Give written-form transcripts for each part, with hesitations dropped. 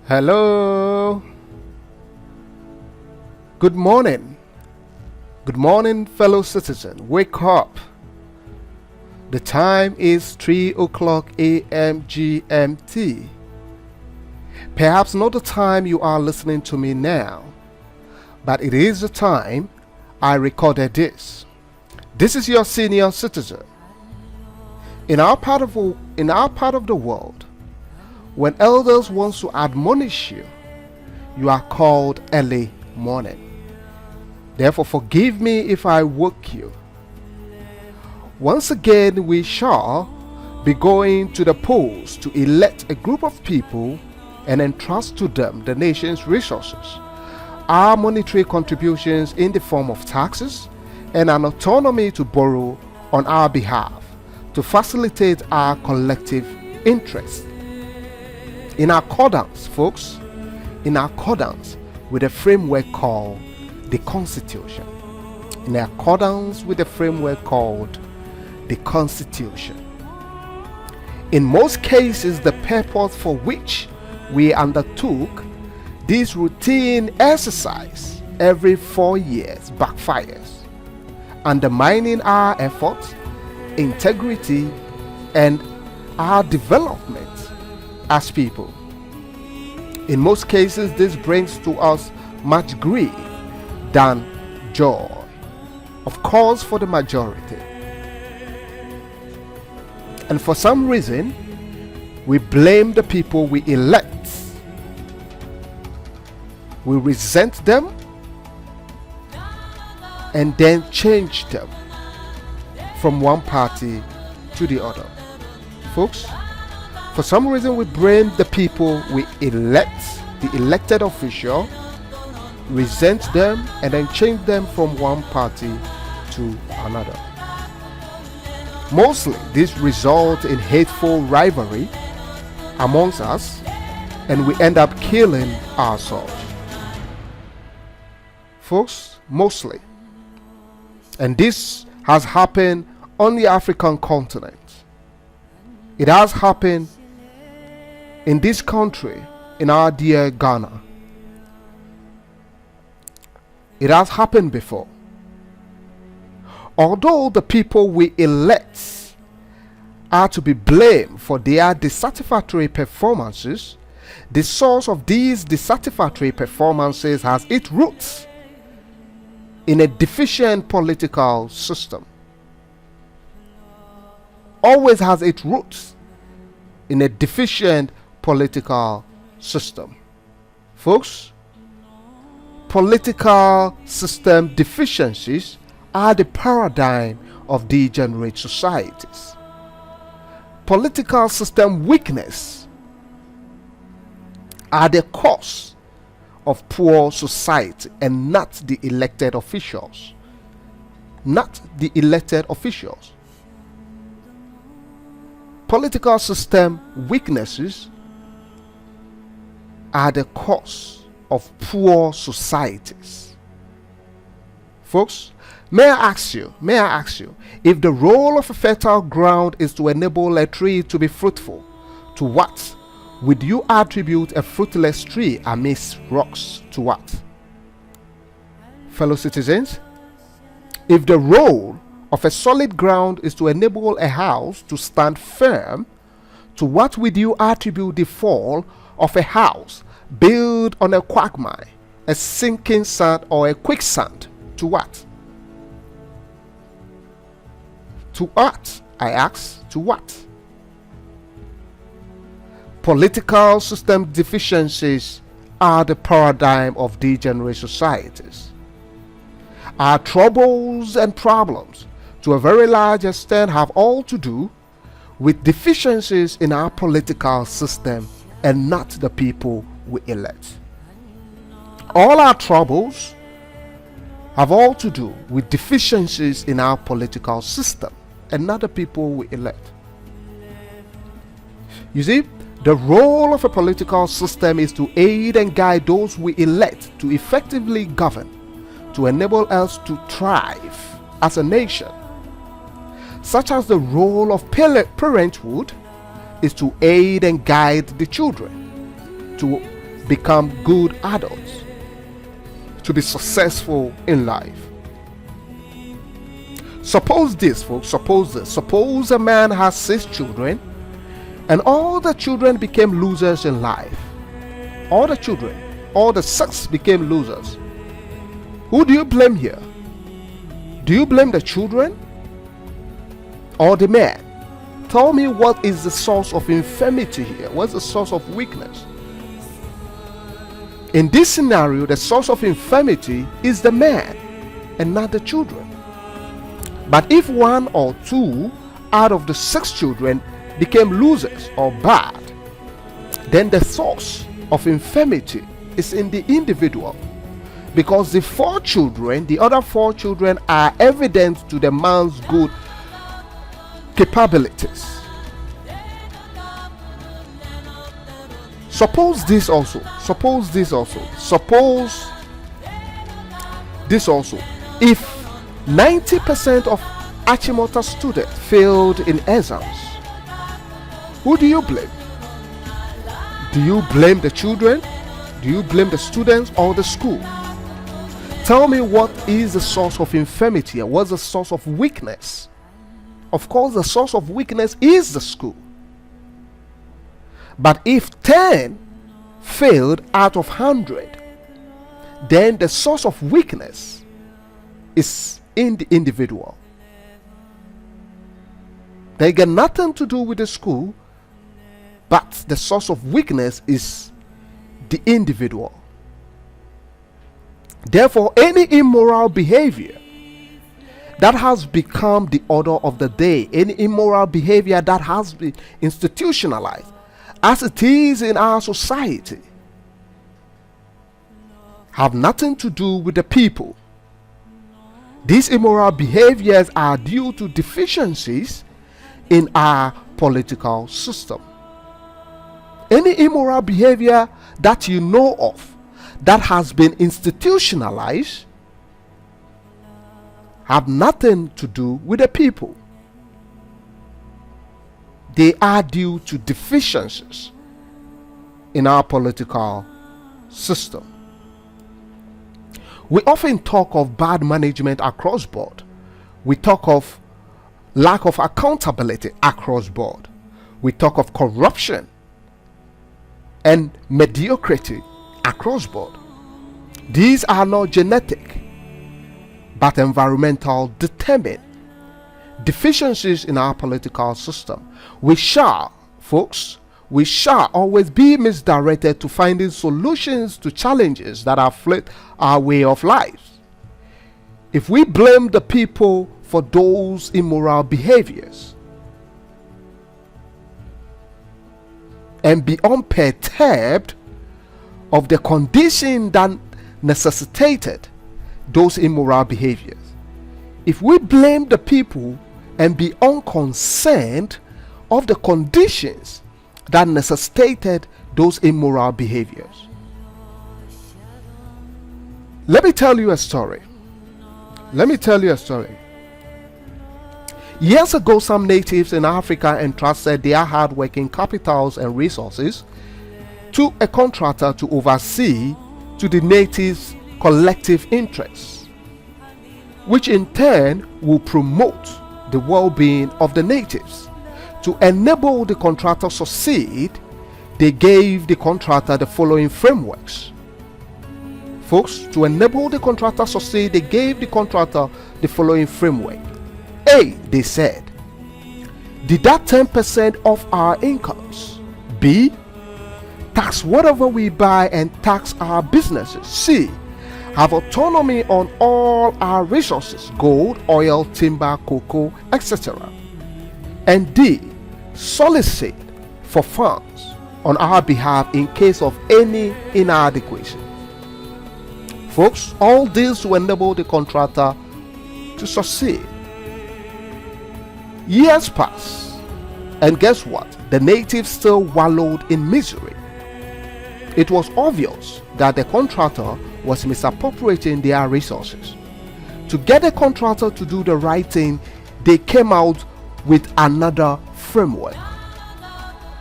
Hello. Good morning. Good morning, fellow citizen. Wake up. The time is 3 o'clock a.m. GMT. Perhaps not the time you are listening to me now, but it is the time I recorded this. This is your senior citizen. In our part of the world, when elders want to admonish you, you are called early morning. Therefore, forgive me if I woke you. Once again, we shall be going to the polls to elect a group of people and entrust to them the nation's resources, our monetary contributions in the form of taxes, and an autonomy to borrow on our behalf to facilitate our collective interest. In accordance, folks, in accordance with a framework called the Constitution. In accordance with the framework called the Constitution. In most cases, the purpose for which we undertook this routine exercise every 4 years backfires, undermining our efforts, integrity, and our development as people. In most cases, this brings to us much grief than joy, of course, for the majority. And for some reason, we blame the people we elect. We resent them and then change them from one party to the other. Folks, for some reason we blame the people we elect, the elected official, resent them and then change them from one party to another. Mostly this results in hateful rivalry amongst us, and we end up killing ourselves. Folks, mostly. And this has happened on the African continent. It has happened in this country, in our dear Ghana. It has happened before. Although the people we elect are to be blamed for their dissatisfactory performances, the source of these dissatisfactory performances has its roots in a deficient political system. Always has its roots in a deficient political system. Folks, political system deficiencies are the paradigm of degenerate societies. Political system weakness are the cause of poor society, and not the elected officials. Not the elected officials. Political system weaknesses are the cause of poor societies. Folks, may I ask you, if the role of a fertile ground is to enable a tree to be fruitful, to what would you attribute a fruitless tree amidst rocks? To what? Fellow citizens, if the role of a solid ground is to enable a house to stand firm, to what would you attribute the fall of a house built on a quagmire, a sinking sand, or a quicksand? To what? To what? I ask, to what? Political system deficiencies are the paradigm of degenerate societies. Our troubles and problems, to a very large extent, have all to do with deficiencies in our political system and not the people we elect. All our troubles have all to do with deficiencies in our political system and not the people we elect. You see, the role of a political system is to aid and guide those we elect to effectively govern, to enable us to thrive as a nation. Such as the role of parenthood is to aid and guide the children, to become good adults, to be successful in life. Suppose this, folks, suppose this. Suppose a man has 6 children and all the children became losers in life. All the 6 became losers. Who do you blame here? Do you blame the children or the man? Tell me, what is the source of infirmity here? What's the source of weakness? In this scenario, the source of infirmity is the man and not the children. But if 1 or 2 out of the 6 children became losers or bad, then the source of infirmity is in the individual, because the other 4 children are evidence to the man's good capabilities. Suppose this also. If 90% of Achimota students failed in exams, who do you blame? Do you blame the children? Do you blame the students or the school? Tell me, what is the source of infirmity? What's the source of weakness? Of course, the source of weakness is the school. But if 10 failed out of 100, then the source of weakness is in the individual. They got nothing to do with the school, but the source of weakness is the individual. Therefore, any immoral behavior that has become the order of the day, any immoral behavior that has been institutionalized as it is in our society, have nothing to do with the people. These immoral behaviors are due to deficiencies in our political system. Any immoral behavior that you know of that has been institutionalized have nothing to do with the people. They are due to deficiencies in our political system. We often talk of bad management across board. We talk of lack of accountability across board. We talk of corruption and mediocrity across board. These are not genetic, but environmental determined deficiencies in our political system. We shall always be misdirected to finding solutions to challenges that afflict our way of life. If we blame the people for those immoral behaviors and be unperturbed of the condition that necessitated those immoral behaviors, if we blame the people and be unconcerned of the conditions that necessitated those immoral behaviors. Let me tell you a story. Years ago, some natives in Africa entrusted their hard-working capitals and resources to a contractor to oversee to the natives' collective interests, which in turn will promote the well-being of the natives. To enable the contractor succeed, they gave the contractor the following frameworks. Folks, to enable the contractor succeed, they gave the contractor the following framework. A, they said, deduct 10% of our incomes. B, tax whatever we buy and tax our businesses. C, have autonomy on all our resources, gold, oil, timber, cocoa, etc. And D, solicit for funds on our behalf in case of any inadequacy. Folks, all this to enable the contractor to succeed. Years passed, and guess what? The natives still wallowed in misery. It was obvious that the contractor was misappropriating their resources. To get the contractor to do the right thing, they came out with another framework,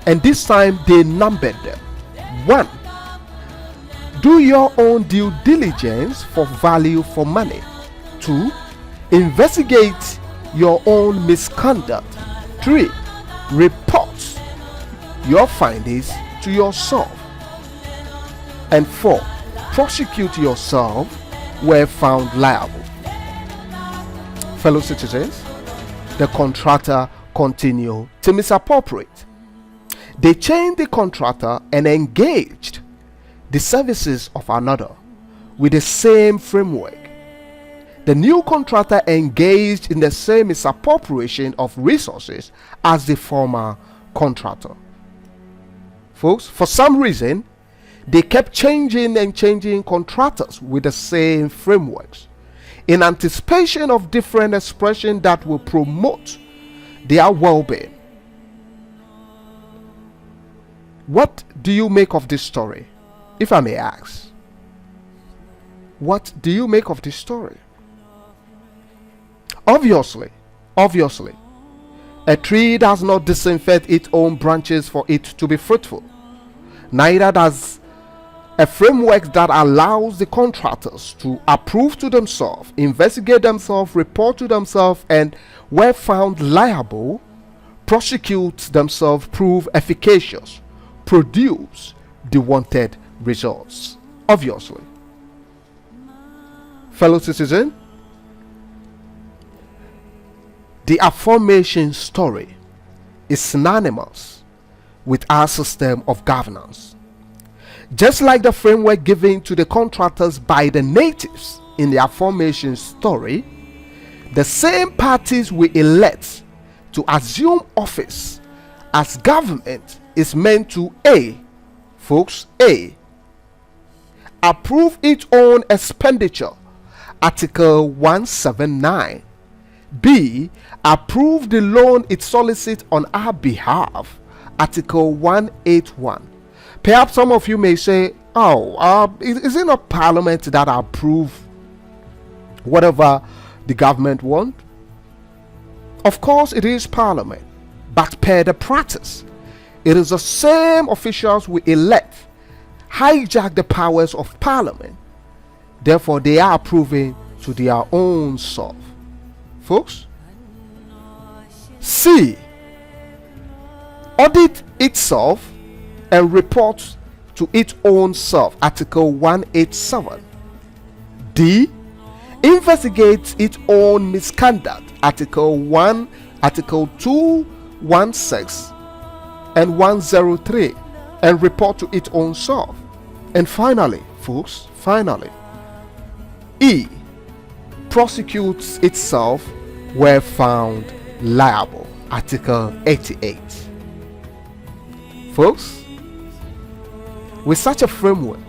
and this time they numbered them. 1, Do your own due diligence for value for money. 2. Investigate your own misconduct. 3. Report your findings to yourself. And 4. Prosecute yourself where found liable. Fellow citizens, the contractor continued to misappropriate. They changed the contractor and engaged the services of another with the same framework. The new contractor engaged in the same misappropriation of resources as the former contractor. Folks, for some reason, they kept changing and changing contractors with the same frameworks in anticipation of different expressions that will promote their well-being. What do you make of this story, if I may ask? What do you make of this story? Obviously, a tree does not disinfect its own branches for it to be fruitful. Neither does a framework that allows the contractors to approve to themselves, investigate themselves, report to themselves, and where found liable, prosecute themselves, prove efficacious, produce the wanted results. Obviously. Fellow citizen, the aforementioned story is synonymous with our system of governance. Just like the framework given to the contractors by the natives in the aforementioned story, the same parties we elect to assume office as government is meant to approve its own expenditure, Article 179. B. Approve the loan it solicits on our behalf, Article 181. Perhaps some of you may say, is it not Parliament that approve whatever the government want? Of course it is Parliament, but per the practice, it is the same officials we elect hijack the powers of Parliament. Therefore, they are approving to their own self. Folks, C. Audit itself and report to its own self, Article 187. D. Investigate its own misconduct, Article 216 and 103, and report to its own self. And finally, folks, E. Prosecutes itself where found liable, Article 88. Folks, with such a framework,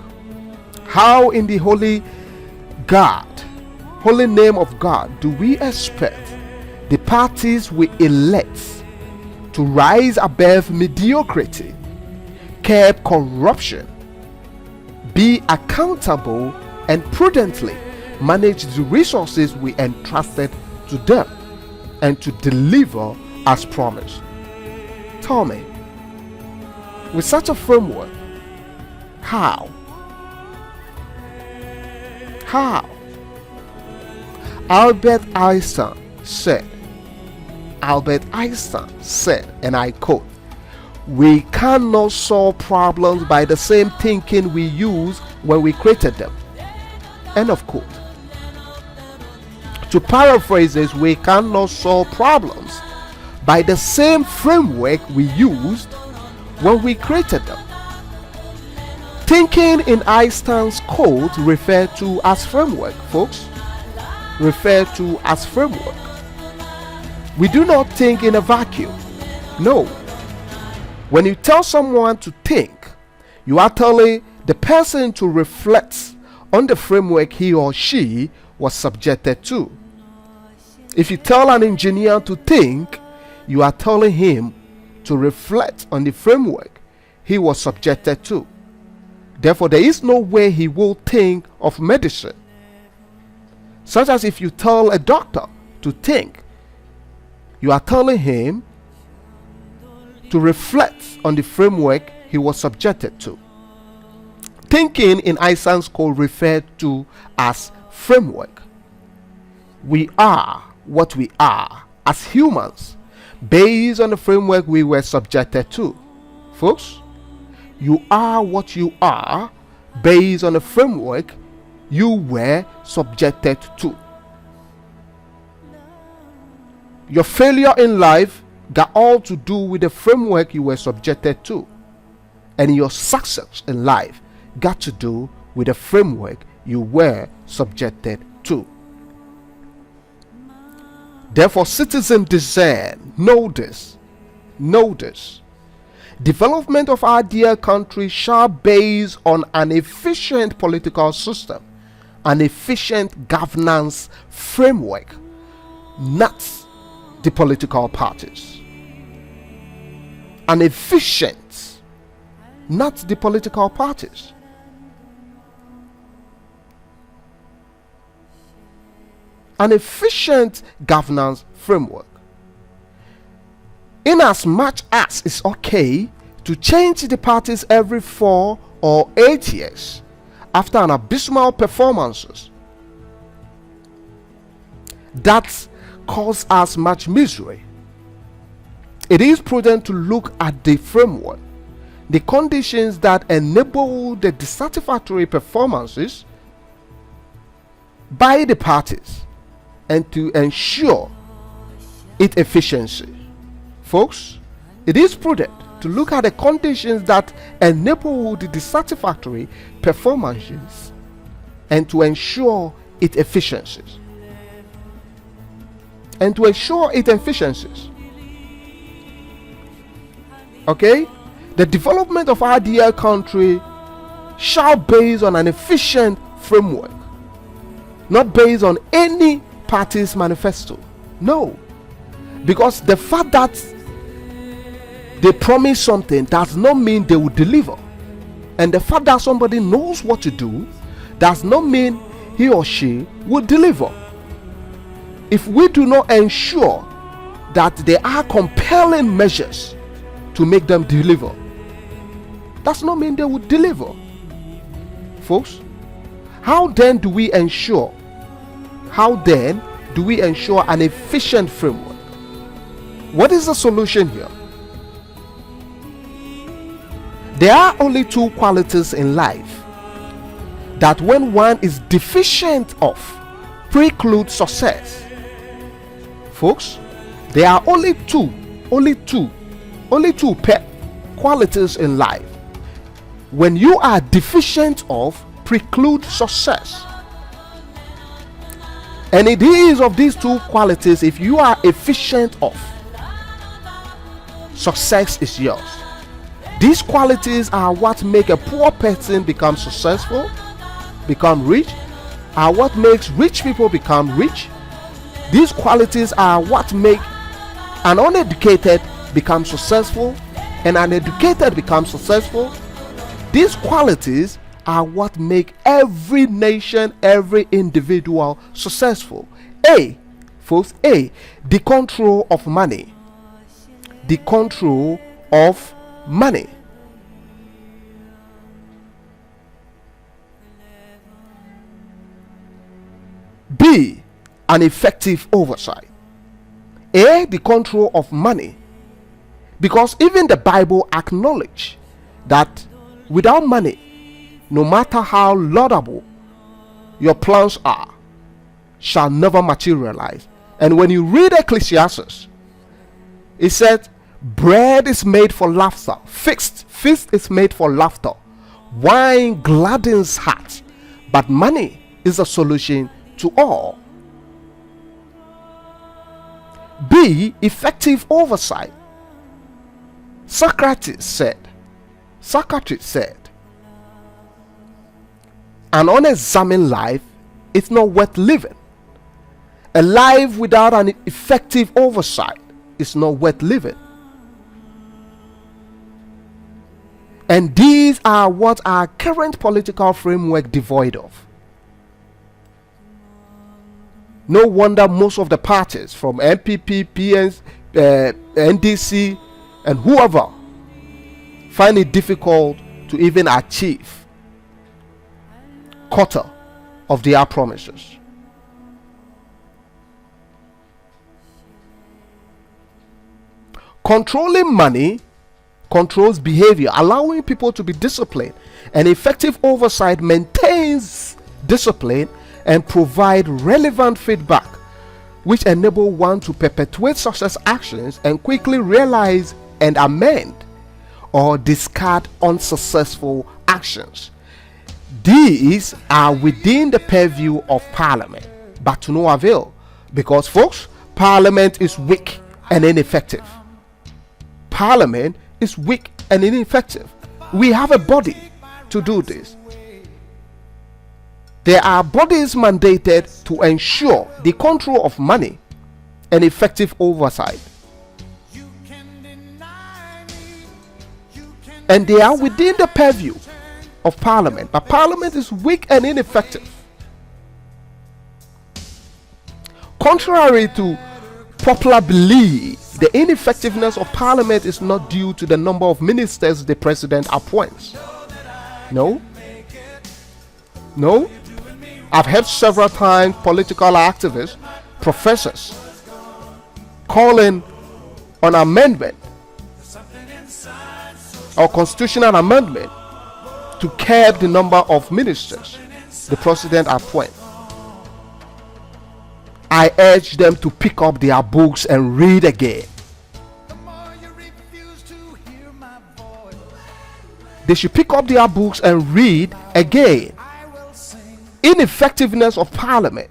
how in the holy name of God do we expect the parties we elect to rise above mediocrity, curb corruption, be accountable, and prudently manage the resources we entrusted to them, and to deliver as promised? Tell me, with such a framework, how? Albert Einstein said, and I quote, "We cannot solve problems by the same thinking we used when we created them." End of quote. To paraphrase this, we cannot solve problems by the same framework we used when we created them. Thinking in Einstein's quote referred to as framework, folks. Referred to as framework. We do not think in a vacuum. No. When you tell someone to think, you are telling the person to reflect on the framework he or she was subjected to. If you tell an engineer to think, you are telling him to reflect on the framework he was subjected to. Therefore, there is no way he will think of medicine. Such as if you tell a doctor to think, you are telling him to reflect on the framework he was subjected to. thinking in Isaac Code referred to as framework. We are what we are as humans based on the framework we were subjected to. Folks, you are what you are based on the framework you were subjected to. Your failure in life got all to do with the framework you were subjected to, and your success in life got to do with the framework you were subjected to. Therefore, System Design, know this. Development of our dear country shall base on an efficient political system, an efficient governance framework, not the political parties. An efficient, not the political parties. An efficient governance framework. In as much as it's okay to change the parties every 4 or 8 years after an abysmal performances that cause us much misery, it is prudent to look at the framework, the conditions that enable the dissatisfactory performances by the parties, and to ensure its efficiency. Folks, it is prudent to look at the conditions that enable the dissatisfactory performances and to ensure its efficiencies. Okay? The development of our dear country shall base on an efficient framework, not based on any party's manifesto. No, because the fact that they promise something does not mean they will deliver, and the fact that somebody knows what to do does not mean he or she will deliver. If we do not ensure that there are compelling measures to make them deliver, does not mean they will deliver. Folks, how then do we ensure an efficient framework? What is the solution here? There are only 2 qualities in life that, when one is deficient of, preclude success. Folks, there are only two qualities in life when you are deficient of, preclude success. And it is of these 2 qualities, if you are efficient of, success is yours. These qualities are what make a poor person become successful, become rich, are what makes rich people become rich. These qualities are what make an uneducated become successful and an educated become successful. These qualities are what make every nation, every individual successful. Folks, the control of money. The control of money. B, an effective oversight. The control of money. Because even the Bible acknowledges that without money, no matter how laudable your plans are, shall never materialize. And when you read Ecclesiastes, it said, bread is made for laughter, feast is made for laughter, wine gladdens heart, but money is a solution to all. B, effective oversight. Socrates said, an unexamined life is not worth living. A life without an effective oversight is not worth living. And these are what our current political framework devoid of. No wonder most of the parties, from MPP, PS, NDC, and whoever, find it difficult to even achieve quarter of their promises. Controlling money controls behavior, allowing people to be disciplined, and effective oversight maintains discipline and provide relevant feedback, which enable one to perpetuate success actions and quickly realize and amend or discard unsuccessful actions. These are within the purview of Parliament, but to no avail, because folks, Parliament is weak and ineffective. Parliament is weak and ineffective. We have a body to do this. There are bodies mandated to ensure the control of money and effective oversight, and they are within the purview of Parliament, but Parliament is weak and ineffective. Contrary to popular belief, the ineffectiveness of Parliament is not due to the number of ministers the president appoints. No. I've heard several times political activists, professors calling on amendment or constitutional amendment to curb the number of ministers the president appoints. I urge them to pick up their books and read again. They should pick up their books and read again. Ineffectiveness of Parliament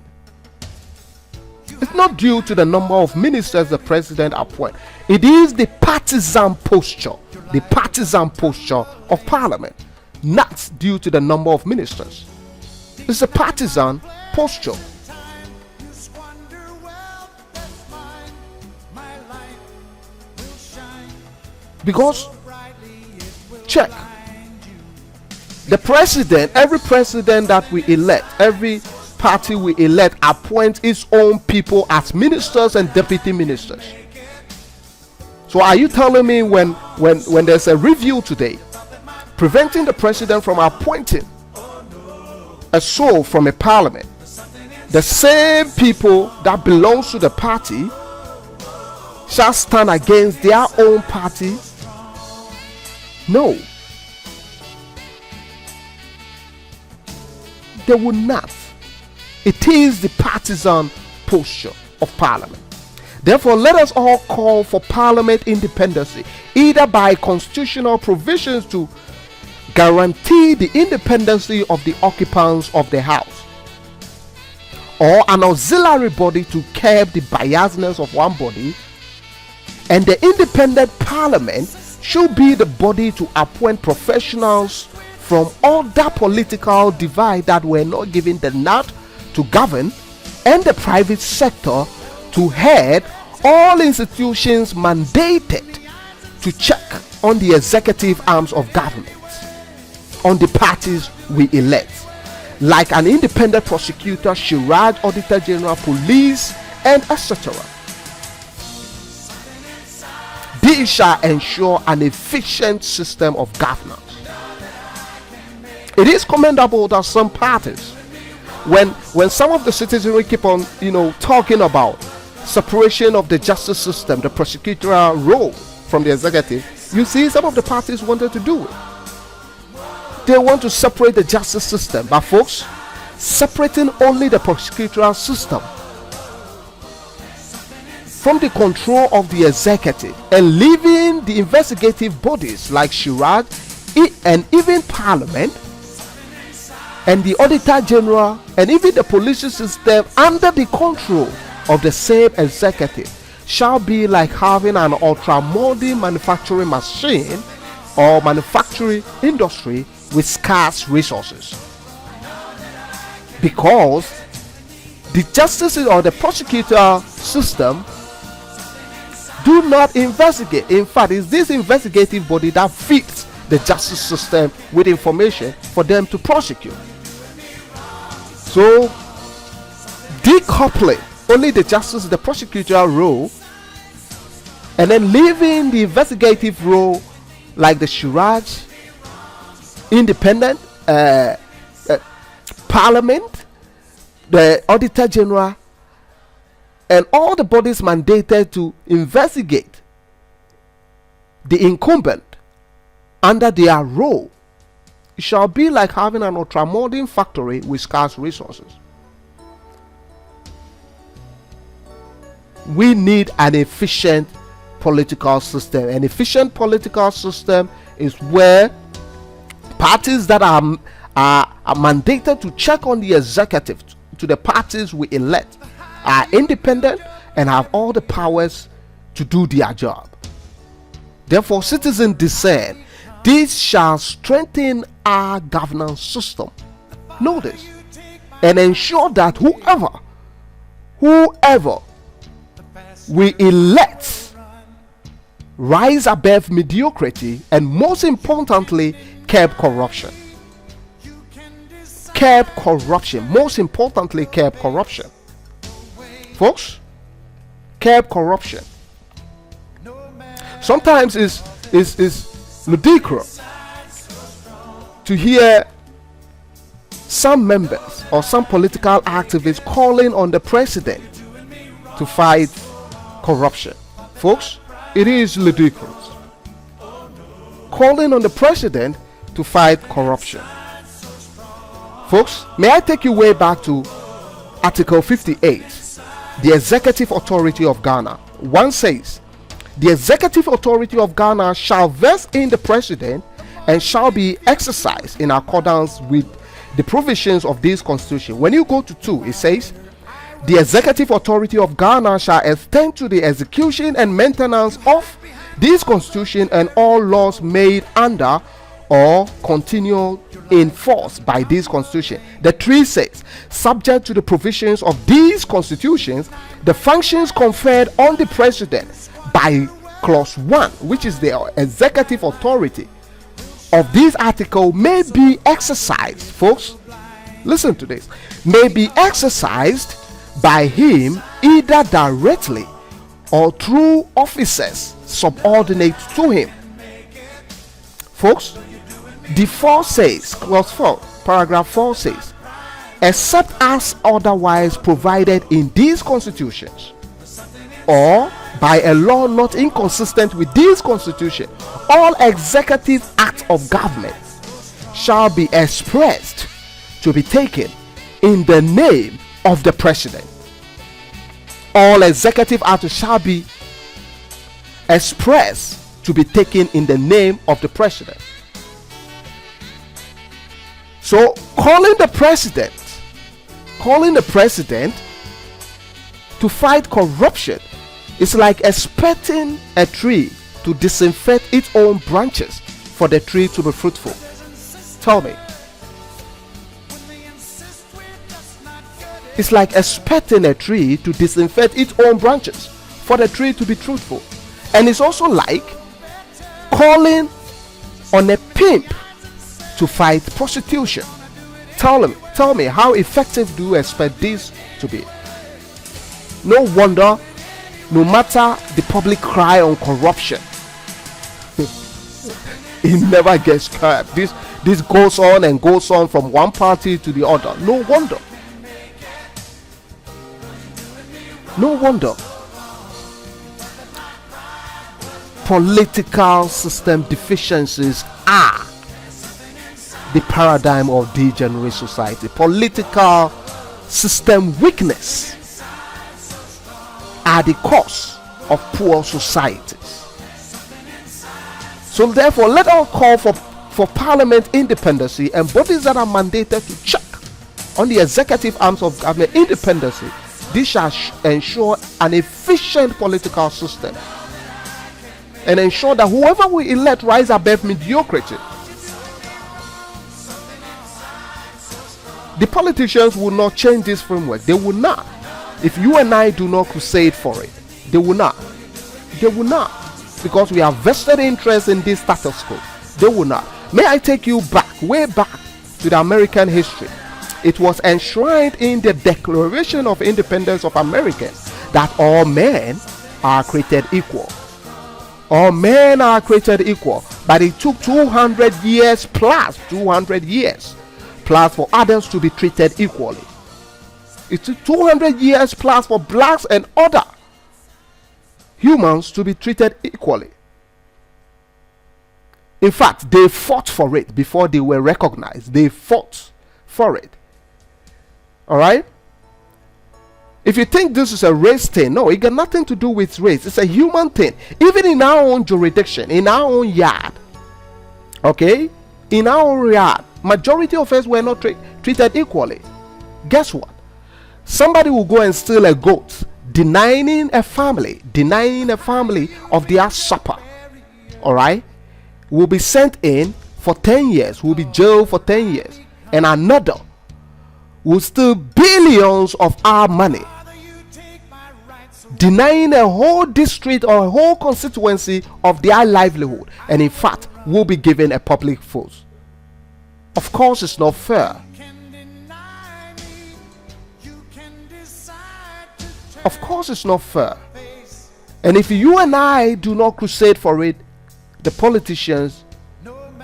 is not due to the number of ministers the president appoints. It is the partisan posture of Parliament, not due to the number of ministers. It's a partisan posture. Because, check, the president, every president that we elect, every party we elect appoints its own people as ministers and deputy ministers. So are you telling me when there's a review today preventing the president from appointing a soul from a parliament, the same people that belongs to the party shall stand against their own party? No, they will not. It is the partisan posture of Parliament. Therefore, let us all call for Parliament independency, either by constitutional provisions to guarantee the independency of the occupants of the House, or an auxiliary body to curb the biasness of one body, and the independent Parliament should be the body to appoint professionals from other political divide that were not given the nod to govern, and the private sector to head all institutions mandated to check on the executive arms of government, on the parties we elect, like an independent prosecutor, Shiraj, Auditor General, police, and etc. These shall ensure an efficient system of governance. It is commendable that some parties, when some of the citizenry keep on talking about separation of the justice system, the prosecutorial role from the executive, you see some of the parties wanted to do it. They want to separate the justice system, but folks, separating only the prosecutorial system from the control of the executive and leaving the investigative bodies like Shiraj and even Parliament and the Auditor General and even the police system under the control of the same executive shall be like having an ultra-modern manufacturing machine or manufacturing industry with scarce resources. Because the justice or the prosecutor system do not investigate. In fact, it's this investigative body that feeds the justice system with information for them to prosecute. So, decoupling only the justice, the prosecutorial role, and then leaving the investigative role like the Shiraj, independent, Parliament, the Auditor General, and all the bodies mandated to investigate the incumbent under their role. It shall be like having an ultramodern factory with scarce resources. We need an efficient political system. An efficient political system is where parties that are mandated to check on the executive, to the parties we elect, are independent and have all the powers to do their job. Therefore, Citizen Deficient, this shall strengthen our governance system. Notice, and ensure that whoever we elect rise above mediocrity, and most importantly, curb corruption. Curb corruption. Most importantly, curb corruption. Folks, curb corruption. Sometimes it's ludicrous to hear some members or some political activists calling on the president to fight corruption. Folks, it is ludicrous. Calling on the president to fight corruption. Folks, may I take you way back to Article 58, the executive authority of Ghana. One says, the executive authority of Ghana shall vest in the president and shall be exercised in accordance with the provisions of this constitution. When you go to 2, it says, the executive authority of Ghana shall extend to the execution and maintenance of this constitution and all laws made under or continue in force by this constitution. The 3 says, subject to the provisions of these constitutions, the functions conferred on the president by clause 1, which is the executive authority of this article, may be exercised. Folks, listen to this. May be exercised by him either directly or through officers subordinate to him. Folks, the 4 says, clause 4, paragraph 4 says, except as otherwise provided in these constitutions or by a law not inconsistent with this constitution, all executive acts of government shall be expressed to be taken in the name of the president. All executive acts shall be expressed to be taken in the name of the president. So calling the president to fight corruption is like expecting a tree to disinfect its own branches for the tree to be fruitful. Tell me. It's like expecting a tree to disinfect its own branches for the tree to be fruitful. And it's also like calling on a pimp to fight prostitution. Tell me, how effective do you expect this to be? No wonder, no matter the public cry on corruption, it never gets curbed. This goes on and goes on from one party to the other. No wonder. No wonder. Political system deficiencies are the paradigm of degenerate society. Political system weakness are the cause of poor societies. So therefore, let us call for parliament independency and bodies that are mandated to check on the executive arms of government independency. This shall ensure an efficient political system and ensure that whoever we elect rise above mediocrity. The politicians will not change this framework. They will not. If you and I do not crusade for it, they will not. They will not. Because we have vested interest in this status quo. They will not. May I take you back, way back to the American history. It was enshrined in the Declaration of Independence of America that all men are created equal. All men are created equal. But it took 200 years plus for others to be treated equally. It's 200 years plus for blacks and other humans to be treated equally. In fact, they fought for it before they were recognized. They fought for it. Alright? If you think this is a race thing, no, it got nothing to do with race. It's a human thing. Even in our own jurisdiction, in our own yard. Okay? In our own yard, majority of us were not treated equally. Guess what? Somebody will go and steal a goat, denying a family of their supper. Alright? Will be sent in for 10 years, will be jailed for 10 years, and another will steal billions of our money, denying a whole district or a whole constituency of their livelihood, and in fact will be given a public force. Of course, it's not fair. Of course, it's not fair. And if you and I do not crusade for it, the politicians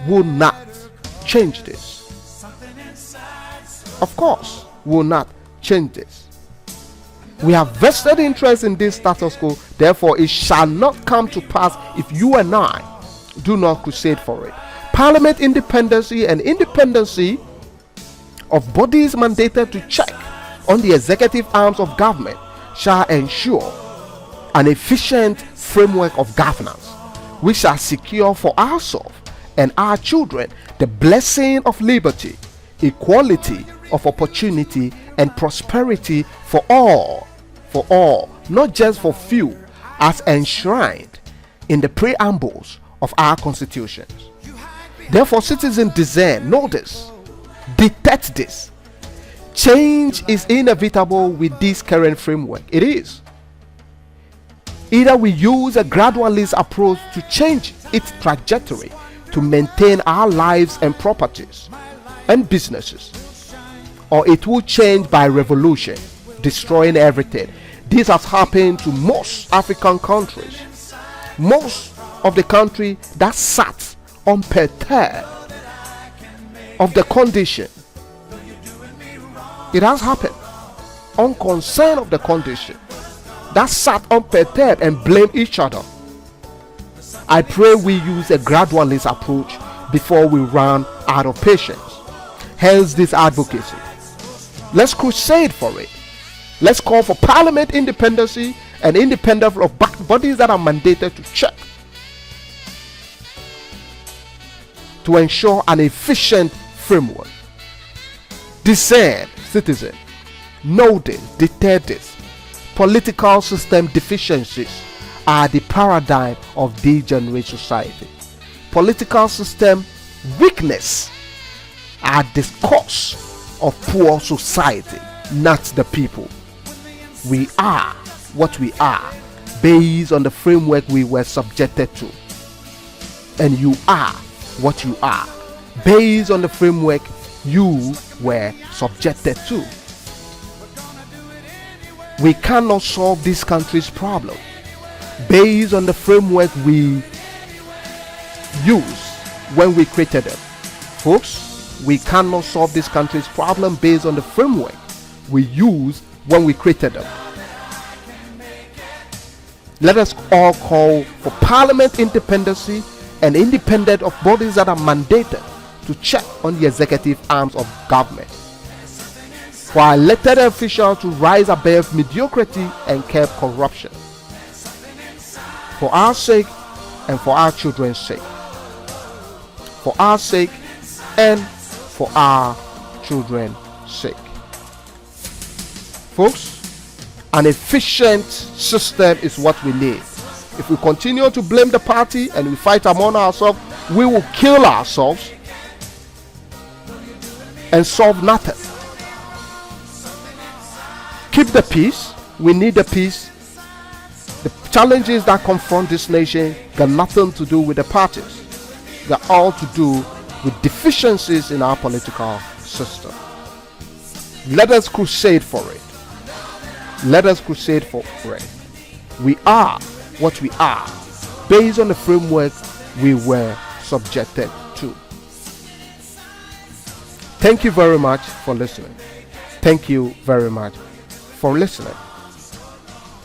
will not change this. Of course, will not change this. We have vested interest in this status quo, therefore it shall not come to pass if you and I do not crusade for it. Parliament independency and independency of bodies mandated to check on the executive arms of government shall ensure an efficient framework of governance, which shall secure for ourselves and our children the blessing of liberty, equality of opportunity, and prosperity for all, not just for few, as enshrined in the preambles of our constitutions. Therefore, citizens discern, know this, detect this. Change is inevitable with this current framework. It is. Either we use a gradualist approach to change its trajectory to maintain our lives and properties and businesses, or it will change by revolution, destroying everything. This has happened to most African countries. Most of the country that sat unperturbed of the condition. It has happened unconcerned of the condition, that sat unperturbed and blame each other. I pray we use a gradualist approach before we run out of patience. Hence this advocacy. Let's crusade for it. Let's call for parliament independency and independence of bodies that are mandated to check, to ensure an efficient framework. Discern, citizen, know this, detect this. Political system deficiencies are the paradigm of degenerate society. Political system weakness are the cause of poor society, not the people. We are what we are based on the framework we were subjected to, and you are what you are based on the framework you were subjected to. We cannot solve this country's problem based on the framework we used when we created them. Folks, we cannot solve this country's problem based on the framework we used when we created them. Let us all call for parliament independency and independent of bodies that are mandated to check on the executive arms of government, for our elected officials to rise above mediocrity and curb corruption, for our sake and for our children's sake, for our sake and for our children's sake. Folks, an efficient system is what we need. If we continue to blame the party and we fight among ourselves, we will kill ourselves and solve nothing. Keep the peace. We need the peace. The challenges that confront this nation got nothing to do with the parties. Got all to do with deficiencies in our political system. Let us crusade for it. Let us crusade for it. We are what we are based on the framework we were subjected to. Thank you very much for listening. Thank you very much for listening.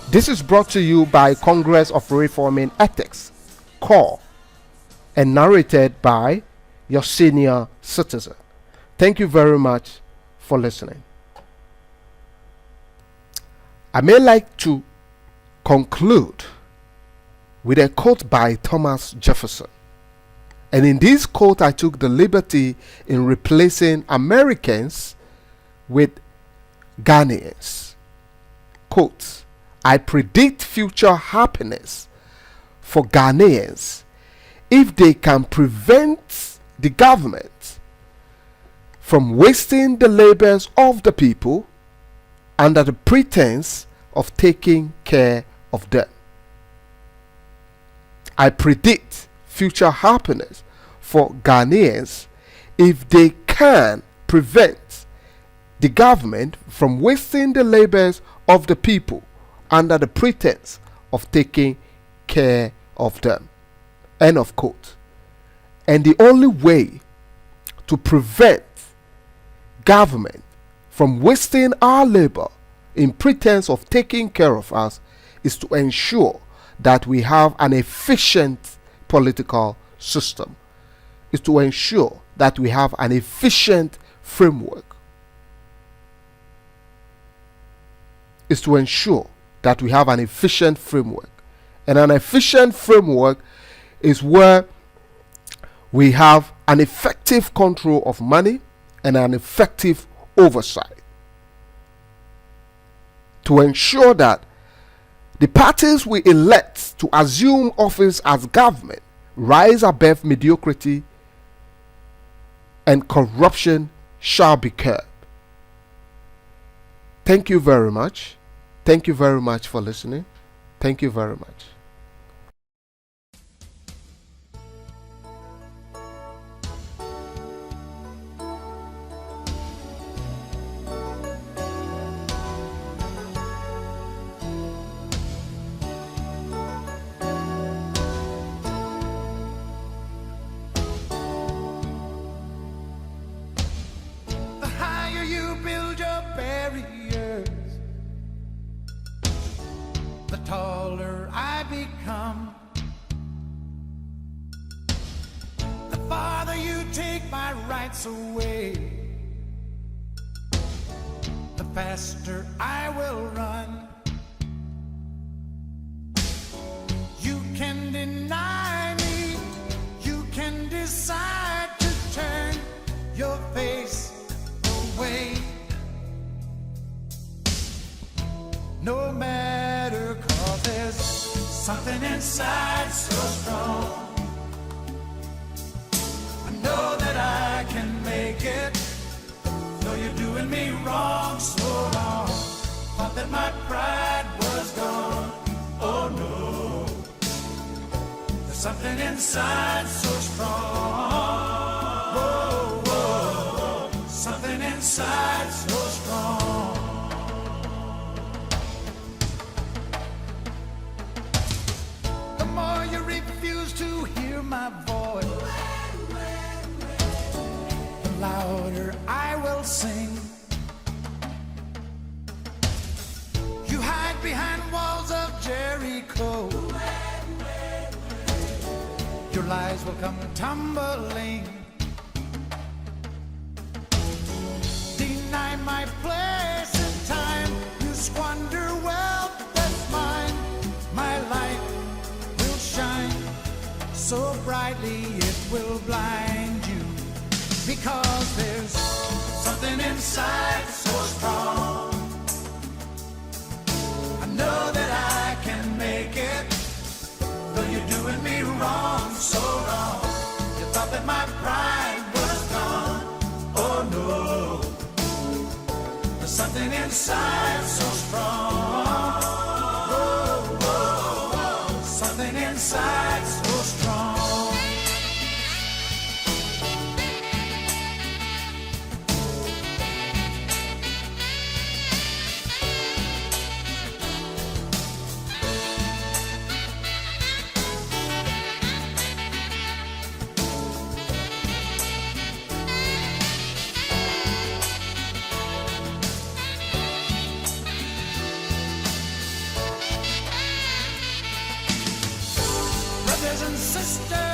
This is brought to you by Congress of Reforming Ethics, CORE, and narrated by your senior citizen. Thank you very much for listening. I may like to conclude with a quote by Thomas Jefferson. And in this quote, I took the liberty in replacing Americans with Ghanaians. Quote, I predict future happiness for Ghanaians if they can prevent the government from wasting the labors of the people under the pretense of taking care of them. I predict future happiness for Ghanaians if they can prevent the government from wasting the labors of the people under the pretense of taking care of them. End of quote. And the only way to prevent government from wasting our labor in pretense of taking care of us is to ensure that we have an efficient political system, is to ensure that we have an efficient framework, is to ensure that we have an efficient framework. And an efficient framework is where we have an effective control of money and an effective oversight to ensure that the parties we elect to assume office as government rise above mediocrity and corruption shall be curbed. Thank you very much. Thank you very much for listening. Thank you very much. The taller I become, the farther you take my rights away, the faster I will run. You can deny me, you can decide to turn your face away. No matter, 'cause there's something inside so strong. I know that I can make it, though you're doing me wrong, so wrong. Thought that my pride was gone. Oh no, there's something inside so strong. Whoa, whoa, something inside so strong. You refuse to hear my voice, the louder I will sing. You hide behind walls of Jericho, your lies will come tumbling. Deny my place in time, you squander wealth that's mine. My light shine so brightly it will blind you, because there's something inside so strong. I know that I can make it, though you're doing me wrong, so wrong. You thought that my pride was gone. Oh no, there's something inside so strong. Something inside so strong. sister.